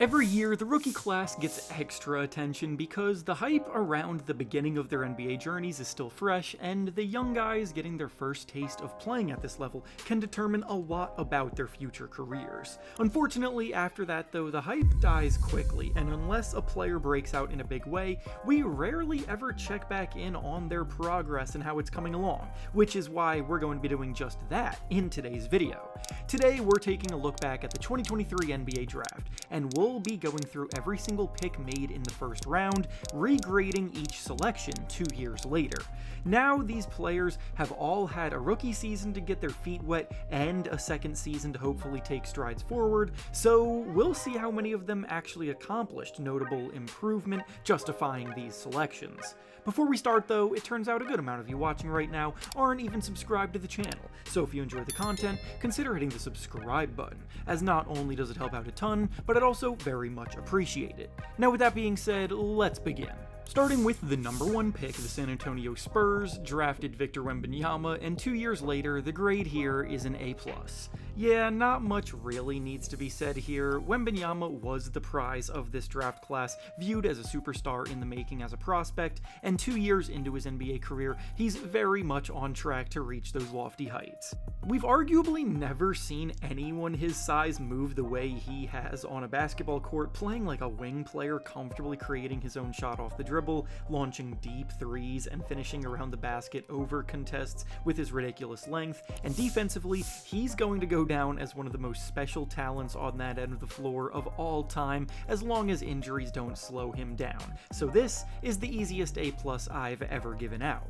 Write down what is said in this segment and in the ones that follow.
Every year, the rookie class gets extra attention because the hype around the beginning of their NBA journeys is still fresh, and the young guys getting their first taste of playing at this level can determine a lot about their future careers. Unfortunately, after that though, the hype dies quickly, and unless a player breaks out in a big way, we rarely ever check back in on their progress and how it's coming along, which is why we're going to be doing just that in today's video. Today, we're taking a look back at the 2023 NBA Draft, and we'll be going through every single pick made in the first round, regrading each selection 2 years later. Now these players have all had a rookie season to get their feet wet and a second season to hopefully take strides forward, so we'll see how many of them actually accomplished notable improvement justifying these selections. Before we start though, it turns out a good amount of you watching right now aren't even subscribed to the channel, so if you enjoy the content, consider hitting the subscribe button, as not only does it help out a ton, but it also very much appreciate it. Now with that being said, let's begin. Starting with the number 1 pick, the San Antonio Spurs drafted Victor Wembanyama, and 2 years later, the grade here is an A+. Yeah, not much really needs to be said here. Wembanyama was the prize of this draft class, viewed as a superstar in the making as a prospect, and 2 years into his NBA career, he's very much on track to reach those lofty heights. We've arguably never seen anyone his size move the way he has on a basketball court, playing like a wing player, comfortably creating his own shot off the dribble, launching deep threes, and finishing around the basket over contests with his ridiculous length, and defensively, he's going to go down as one of the most special talents on that end of the floor of all time, as long as injuries don't slow him down. So this is the easiest A+ I've ever given out.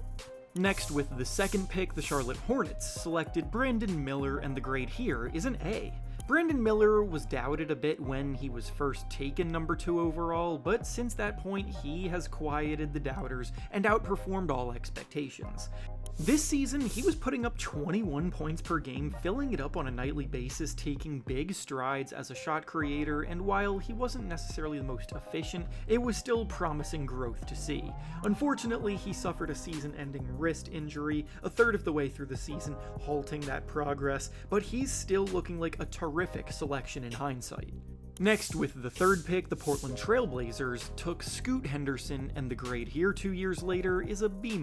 Next, with the second pick, the Charlotte Hornets selected Brandon Miller, and the grade here is an A. Brandon Miller was doubted a bit when he was first taken number 2 overall, but since that point he has quieted the doubters and outperformed all expectations. This season, he was putting up 21 points per game, filling it up on a nightly basis, taking big strides as a shot creator, and while he wasn't necessarily the most efficient, it was still promising growth to see. Unfortunately, he suffered a season-ending wrist injury a third of the way through the season, halting that progress, but he's still looking like a terrific selection in hindsight. Next, with the third pick, the Portland Trail Blazers took Scoot Henderson, and the grade here 2 years later is a B-.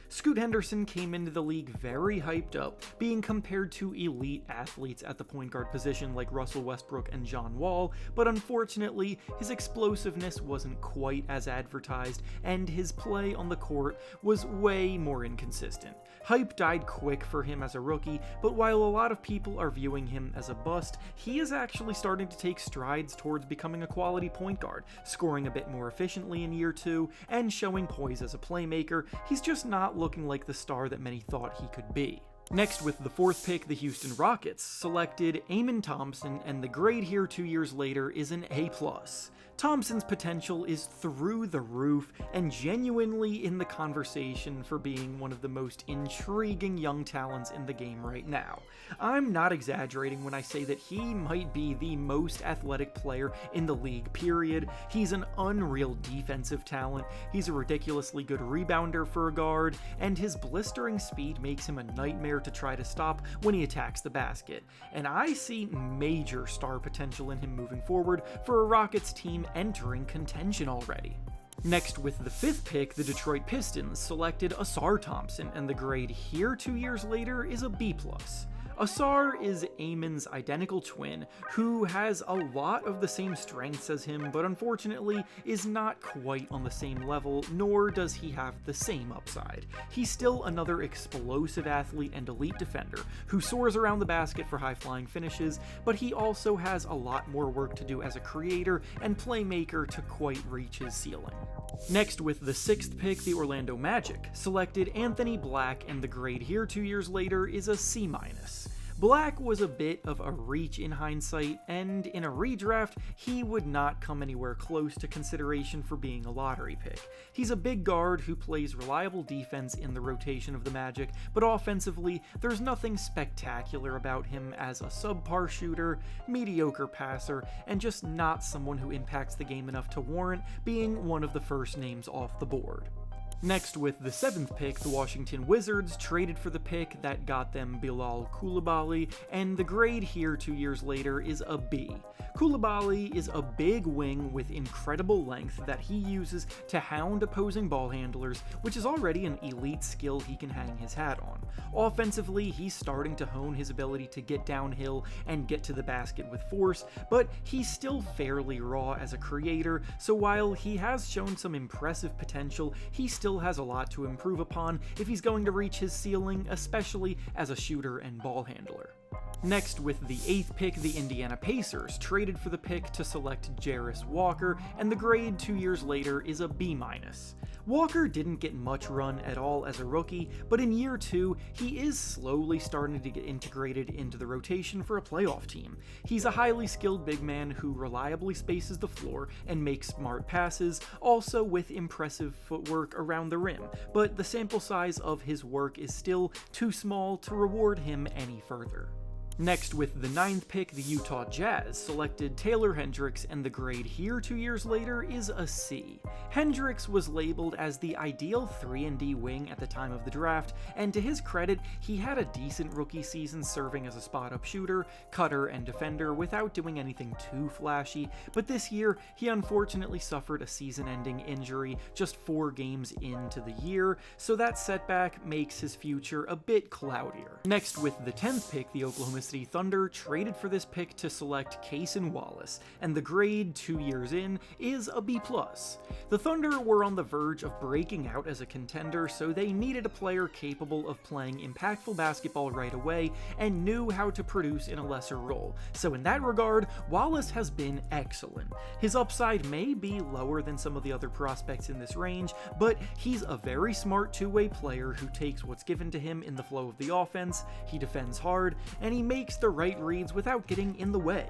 Scoot Henderson came into the league very hyped up, being compared to elite athletes at the point guard position like Russell Westbrook and John Wall, but unfortunately, his explosiveness wasn't quite as advertised, and his play on the court was way more inconsistent. Hype died quick for him as a rookie, but while a lot of people are viewing him as a bust, he is actually starting to take strides towards becoming a quality point guard, scoring a bit more efficiently in year 2, and showing poise as a playmaker. He's just not looking like the star that many thought he could be. Next, with the fourth pick, the Houston Rockets selected Thompson, and the grade here 2 years later is an A+. Thompson's potential is through the roof and genuinely in the conversation for being one of the most intriguing young talents in the game right now. I'm not exaggerating when I say that he might be the most athletic player in the league, period. He's an unreal defensive talent, he's a ridiculously good rebounder for a guard, and his blistering speed makes him a nightmare to try to stop when he attacks the basket. And I see major star potential in him moving forward for a Rockets team entering contention already. Next, with the fifth pick, the Detroit Pistons selected Thompson, and the grade here 2 years later is a B+. Ausar is Amon's identical twin, who has a lot of the same strengths as him, but unfortunately is not quite on the same level, nor does he have the same upside. He's still another explosive athlete and elite defender, who soars around the basket for high-flying finishes, but he also has a lot more work to do as a creator and playmaker to quite reach his ceiling. Next, with the sixth pick, the Orlando Magic selected Anthony Black, and the grade here 2 years later is a C-. Black was a bit of a reach in hindsight, and in a redraft, he would not come anywhere close to consideration for being a lottery pick. He's a big guard who plays reliable defense in the rotation of the Magic, but offensively, there's nothing spectacular about him as a subpar shooter, mediocre passer, and just not someone who impacts the game enough to warrant being one of the first names off the board. Next, with the 7th pick, the Washington Wizards traded for the pick that got them Bilal Coulibaly, and the grade here 2 years later is a B. Coulibaly is a big wing with incredible length that he uses to hound opposing ball handlers, which is already an elite skill he can hang his hat on. Offensively, he's starting to hone his ability to get downhill and get to the basket with force, but he's still fairly raw as a creator, so while he has shown some impressive potential, he still has a lot to improve upon if he's going to reach his ceiling, especially as a shooter and ball handler. Next, with the 8th pick, the Indiana Pacers traded for the pick to select Jarris Walker, and the grade 2 years later is a B-. Walker didn't get much run at all as a rookie, but in year 2, he is slowly starting to get integrated into the rotation for a playoff team. He's a highly skilled big man who reliably spaces the floor and makes smart passes, also with impressive footwork around the rim, but the sample size of his work is still too small to reward him any further. Next, with the 9th pick, the Utah Jazz selected Taylor Hendricks, and the grade here 2 years later is a C. Hendricks was labeled as the ideal 3-and-D wing at the time of the draft, and to his credit, he had a decent rookie season serving as a spot-up shooter, cutter, and defender without doing anything too flashy, but this year, he unfortunately suffered a season-ending injury just 4 games into the year, so that setback makes his future a bit cloudier. Next, with the 10th pick, the Oklahoma City Thunder traded for this pick to select Cason Wallace, and the grade 2 years in is a B+. The Thunder were on the verge of breaking out as a contender, so they needed a player capable of playing impactful basketball right away and knew how to produce in a lesser role. So in that regard, Wallace has been excellent. His upside may be lower than some of the other prospects in this range, but he's a very smart two-way player who takes what's given to him in the flow of the offense, he defends hard, and he makes the right reads without getting in the way.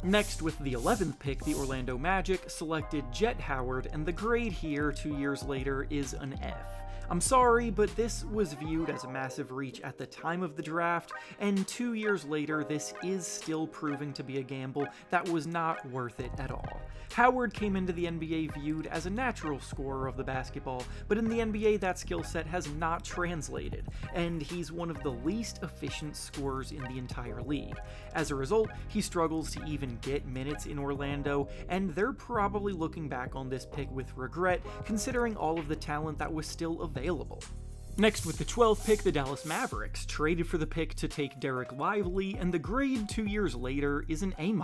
Next, with the 11th pick, the Orlando Magic selected Jet Howard, and the grade here 2 years later is an F. I'm sorry, but this was viewed as a massive reach at the time of the draft, and 2 years later, this is still proving to be a gamble that was not worth it at all. Howard came into the NBA viewed as a natural scorer of the basketball, but in the NBA that skill set has not translated, and he's one of the least efficient scorers in the entire league. As a result, he struggles to even get minutes in Orlando, and they're probably looking back on this pick with regret, considering all of the talent that was still available. Next, with the 12th pick, the Dallas Mavericks traded for the pick to take Derek Lively, and the grade 2 years later is an A-.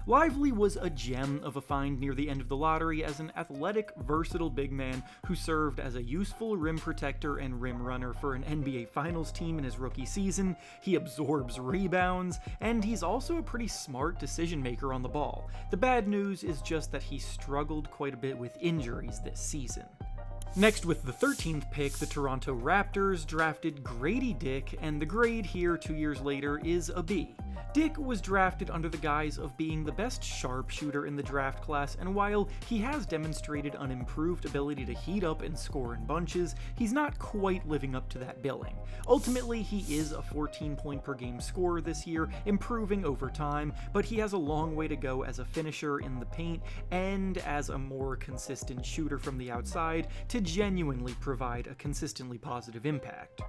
Lively was a gem of a find near the end of the lottery as an athletic, versatile big man who served as a useful rim protector and rim runner for an NBA Finals team in his rookie season. He absorbs rebounds, and he's also a pretty smart decision maker on the ball. The bad news is just that he struggled quite a bit with injuries this season. Next, with the 13th pick, the Toronto Raptors drafted Grady Dick, and the grade here 2 years later is a B. Dick was drafted under the guise of being the best sharpshooter in the draft class, and while he has demonstrated an improved ability to heat up and score in bunches, he's not quite living up to that billing. Ultimately, he is a 14-point-per-game scorer this year, improving over time, but he has a long way to go as a finisher in the paint and as a more consistent shooter from the outside to genuinely provide a consistently positive impact.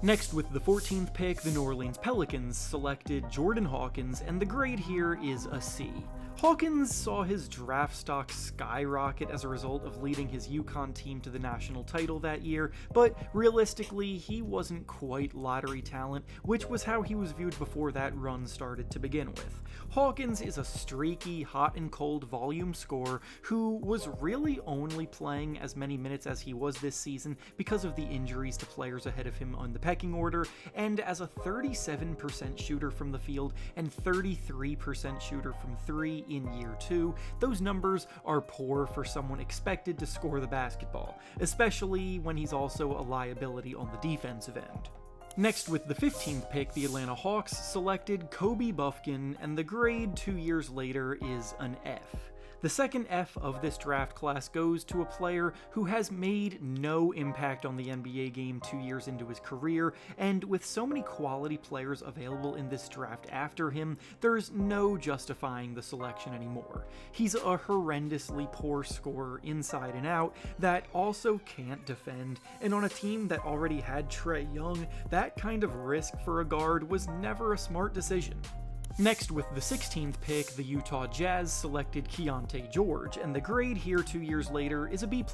Next, with the 14th pick, the New Orleans Pelicans selected Jordan Hawkins, and the grade here is a C. Hawkins saw his draft stock skyrocket as a result of leading his UConn team to the national title that year, but realistically, he wasn't quite lottery talent, which was how he was viewed before that run started to begin with. Hawkins is a streaky, hot and cold volume scorer who was really only playing as many minutes as he was this season because of the injuries to players ahead of him on the pecking order, and as a 37% shooter from the field and 33% shooter from 3 in year 2, those numbers are poor for someone expected to score the basketball, especially when he's also a liability on the defensive end. Next, with the 15th pick, the Atlanta Hawks selected Kobe Bufkin, and the grade 2 years later is an F. The second F of this draft class goes to a player who has made no impact on the NBA game 2 years into his career, and with so many quality players available in this draft after him, there's no justifying the selection anymore. He's a horrendously poor scorer inside and out that also can't defend, and on a team that already had Trae Young, that kind of risk for a guard was never a smart decision. Next, with the 16th pick, the Utah Jazz selected Keontae George, and the grade here 2 years later is a B+.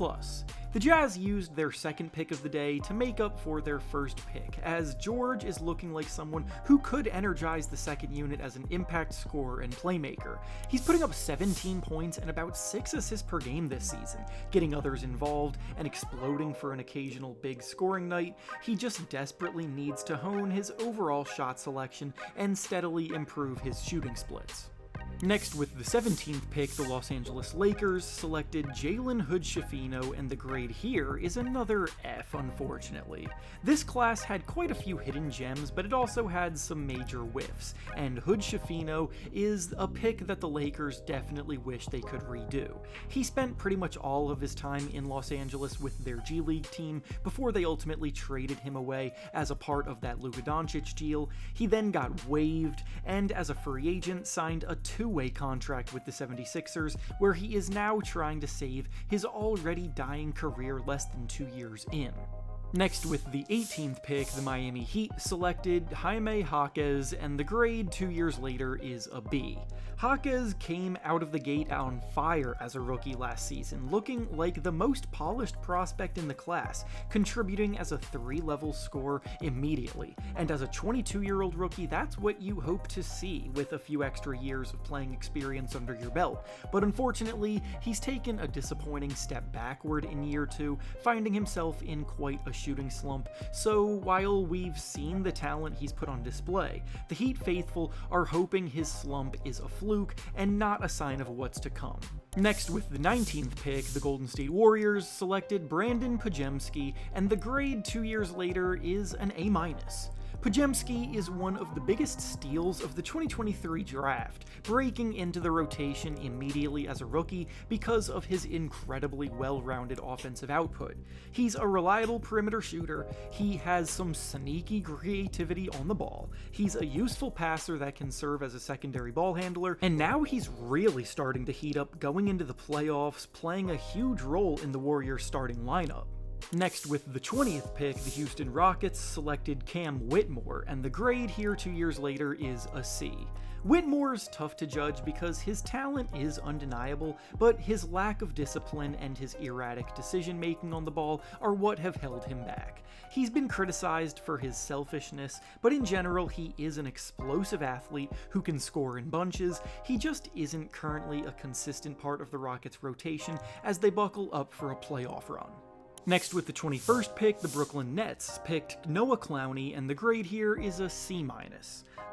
The Jazz used their second pick of the day to make up for their first pick, as George is looking like someone who could energize the second unit as an impact scorer and playmaker. He's putting up 17 points and about 6 assists per game this season, getting others involved and exploding for an occasional big scoring night. He just desperately needs to hone his overall shot selection and steadily improve his shooting splits. Next, with the 17th pick, the Los Angeles Lakers selected Jalen Hood-Schifino, and the grade here is another F, unfortunately. This class had quite a few hidden gems, but it also had some major whiffs, and Hood-Schifino is a pick that the Lakers definitely wish they could redo. He spent pretty much all of his time in Los Angeles with their G League team before they ultimately traded him away as a part of that Luka Doncic deal. He then got waived, and as a free agent signed a two-way contract with the 76ers, where he is now trying to save his already dying career less than 2 years in. Next, with the 18th pick, the Miami Heat selected Jaime Jaquez, and the grade 2 years later is a B. Jaquez came out of the gate on fire as a rookie last season, looking like the most polished prospect in the class, contributing as a 3-level scorer immediately. And as a 22-year-old rookie, that's what you hope to see with a few extra years of playing experience under your belt. But unfortunately, he's taken a disappointing step backward in year 2, finding himself in quite a shooting slump. So while we've seen the talent he's put on display, the Heat faithful are hoping his slump is a fluke and not a sign of what's to come. Next, with the 19th pick, the Golden State Warriors selected Brandin Podziemski, and the grade 2 years later is an A-. Podziemski is one of the biggest steals of the 2023 draft, breaking into the rotation immediately as a rookie because of his incredibly well-rounded offensive output. He's a reliable perimeter shooter, he has some sneaky creativity on the ball, he's a useful passer that can serve as a secondary ball handler, and now he's really starting to heat up going into the playoffs, playing a huge role in the Warriors' starting lineup. Next, with the 20th pick, the Houston Rockets selected Cam Whitmore, and the grade here 2 years later is a C. Whitmore's tough to judge because his talent is undeniable, but his lack of discipline and his erratic decision-making on the ball are what have held him back. He's been criticized for his selfishness, but in general he is an explosive athlete who can score in bunches. He just isn't currently a consistent part of the Rockets' rotation as they buckle up for a playoff run. Next, with the 21st pick, the Brooklyn Nets picked Noah Clowney, and the grade here is a C-.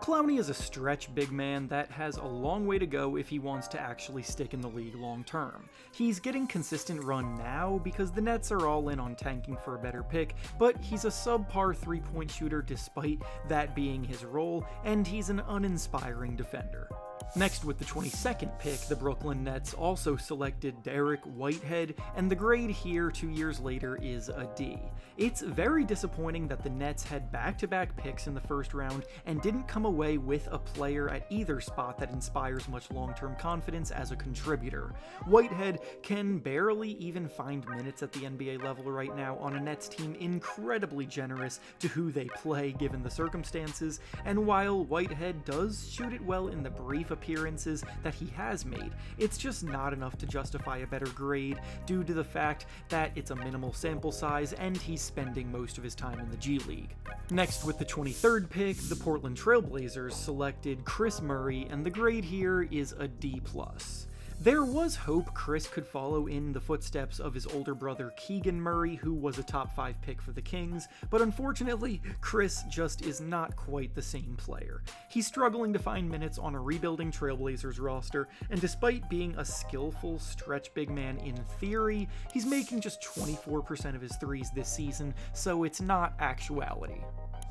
Clowney is a stretch big man that has a long way to go if he wants to actually stick in the league long term. He's getting consistent run now because the Nets are all in on tanking for a better pick, but he's a subpar 3-point shooter despite that being his role, and he's an uninspiring defender. Next, with the 22nd pick, the Brooklyn Nets also selected Derek Whitehead, and the grade here 2 years later is a D. It's very disappointing that the Nets had back-to-back picks in the first round and didn't come away with a player at either spot that inspires much long-term confidence as a contributor. Whitehead can barely even find minutes at the NBA level right now on a Nets team incredibly generous to who they play given the circumstances, and while Whitehead does shoot it well in the brief appearances that he has made, it's just not enough to justify a better grade due to the fact that it's a minimal sample size and he's spending most of his time in the G League. Next, with the 23rd pick, the Portland Trail Blazers selected Chris Murray, and the grade here is a D+. There was hope Chris could follow in the footsteps of his older brother Keegan Murray, who was a top 5 pick for the Kings, but unfortunately, Chris just is not quite the same player. He's struggling to find minutes on a rebuilding Trailblazers roster, and despite being a skillful stretch big man in theory, he's making just 24% of his threes this season, so it's not actuality.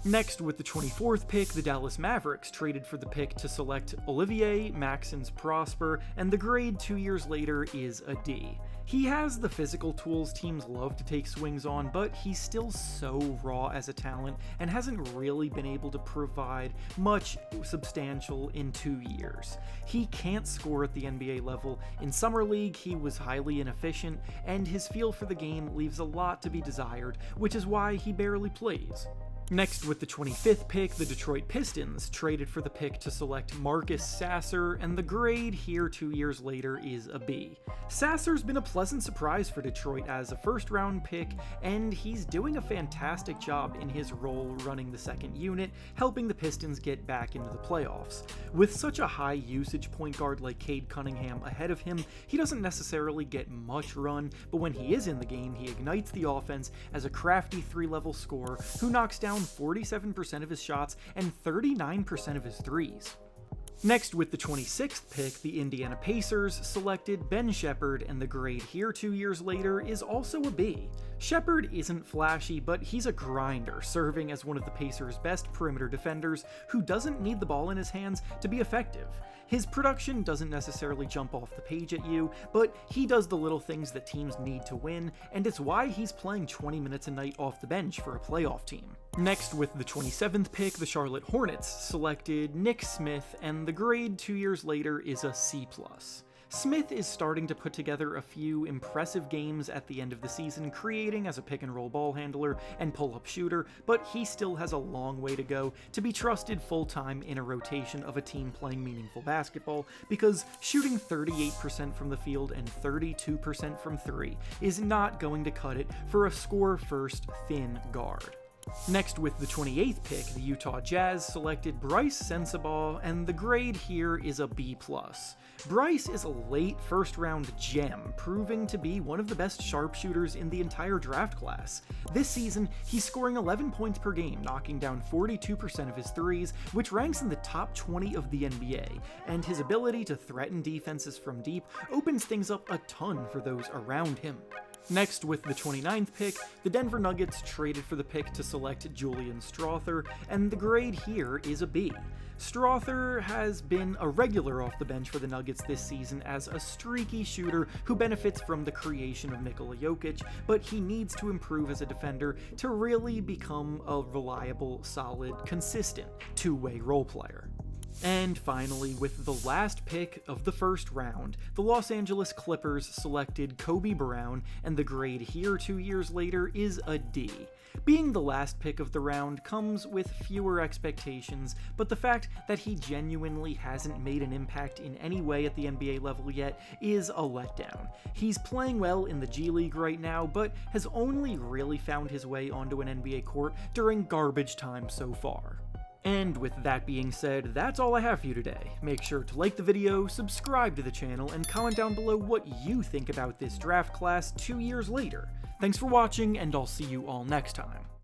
Next, with the 24th pick, the Dallas Mavericks traded for the pick to select Olivier Maxence Prosper, and the grade 2 years later is a D. He has the physical tools teams love to take swings on, but he's still so raw as a talent and hasn't really been able to provide much substantial in 2 years. He can't score at the NBA level. In Summer League, he was highly inefficient, and his feel for the game leaves a lot to be desired, which is why he barely plays. Next, with the 25th pick, the Detroit Pistons traded for the pick to select Marcus Sasser, and the grade here 2 years later is a B. Sasser's been a pleasant surprise for Detroit as a first-round pick, and he's doing a fantastic job in his role running the second unit, helping the Pistons get back into the playoffs. With such a high-usage point guard like Cade Cunningham ahead of him, he doesn't necessarily get much run, but when he is in the game, he ignites the offense as a crafty 3-level scorer who knocks down 47% of his shots and 39% of his threes. Next, with the 26th pick, the Indiana Pacers selected Ben Sheppard, and the grade here 2 years later is also a B. Sheppard isn't flashy, but he's a grinder, serving as one of the Pacers' best perimeter defenders who doesn't need the ball in his hands to be effective. His production doesn't necessarily jump off the page at you, but he does the little things that teams need to win, and it's why he's playing 20 minutes a night off the bench for a playoff team. Next, with the 27th pick, the Charlotte Hornets selected Nick Smith, and the grade 2 years later is a C+. Smith is starting to put together a few impressive games at the end of the season, creating as a pick-and-roll ball handler and pull-up shooter, but he still has a long way to go to be trusted full-time in a rotation of a team playing meaningful basketball, because shooting 38% from the field and 32% from 3 is not going to cut it for a score-first, thin guard. Next, with the 28th pick, the Utah Jazz selected Bryce Sensabaugh, and the grade here is a B+. Bryce is a late first-round gem, proving to be one of the best sharpshooters in the entire draft class. This season, he's scoring 11 points per game, knocking down 42% of his threes, which ranks in the top 20 of the NBA, and his ability to threaten defenses from deep opens things up a ton for those around him. Next, with the 29th pick, the Denver Nuggets traded for the pick to select Julian Strawther, and the grade here is a B. Strawther has been a regular off the bench for the Nuggets this season as a streaky shooter who benefits from the creation of Nikola Jokic, but he needs to improve as a defender to really become a reliable, solid, consistent two-way role player. And finally, with the last pick of the first round, the Los Angeles Clippers selected Kobe Brown, and the grade here 2 years later is a D. Being the last pick of the round comes with fewer expectations, but the fact that he genuinely hasn't made an impact in any way at the NBA level yet is a letdown. He's playing well in the G League right now, but has only really found his way onto an NBA court during garbage time so far. And with that being said, that's all I have for you today. Make sure to like the video, subscribe to the channel, and comment down below what you think about this draft class 2 years later. Thanks for watching, and I'll see you all next time.